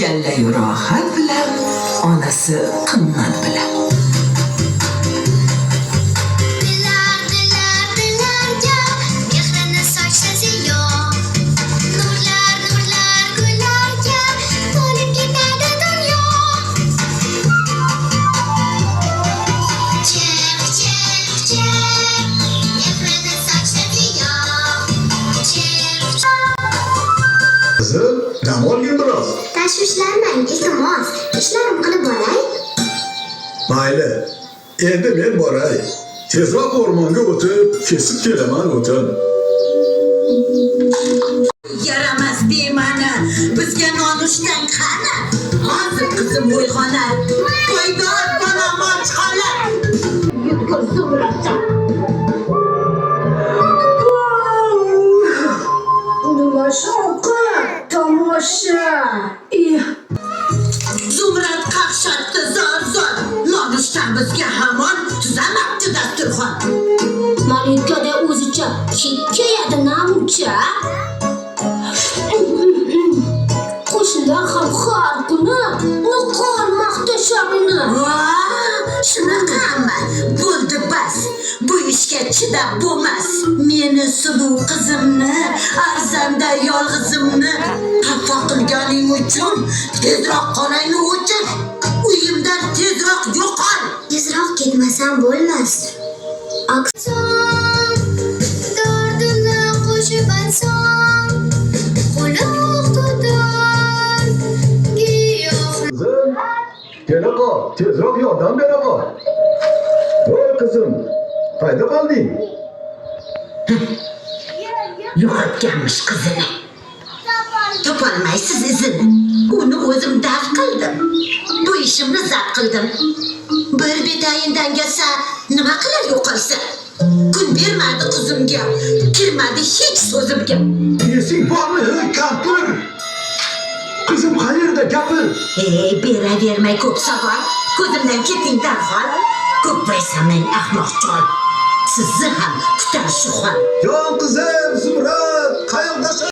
Yallayu rohat bilan, onasi qimmat bilan. Dillarga mehrini sochsa ziyo. Nurlar gullarga to'lib ketadi dunyo. Chirq mehrini sochsa ziyo. Qizim, dam olgin biroz. Tashvishlanmang, iltimos. Ishlarim qilib boray. Mayli. Endi men boray. Tezroq o'rmonga o'tib, kesib kelaman o'tin. Yaramas bemani, bizga nonushtan qani. Hozir qizim uyg'onar, to'ydor bolam och qolar. Yutqir Zumradjon. Nima shovqin, tomosha. Zumrad qaqshatdi zor. Nonushtan bizga hamon tuzamabdi dasturxon. Malikada o'zicha kekkayadi namuncha. Qo'shnilar ham har kuni niqor maqtashadi. Shunaqami? Bo'ldi bas. Bu ishga chidab bo'lmas. Meni suluv qizimni, arzanda yolg'izimni xafa qilganing uchun tezroq qonayni o'chir. Uyimdan tezroq yo'qol. Tezroq ketmasam bo'lmas. Dardini qo'shib aytsam, quloq tutar giyoh. Qizim, kela qol, tezroq yordam bera qol. Voy qizim, qayda qolding? Yo'qotganmish qizini. Topolmaysiz izini. Uni o'zim daf qildim. Bu ishimni zabt qildim. Bir betayindan kelsa, nima qilar yo'qolsa? Kun bermadi qizimga, kirmadi hech so'zimga. Esing bormi, kampir? Qizim qayerda gapir? Beravermay ko'p savol. Ko'zimdan keting darhol. Ko'p baysaman ahmoq chol. Sizni ham kutar shu hol. Jon qizim, Zumrad, qayoqdasan?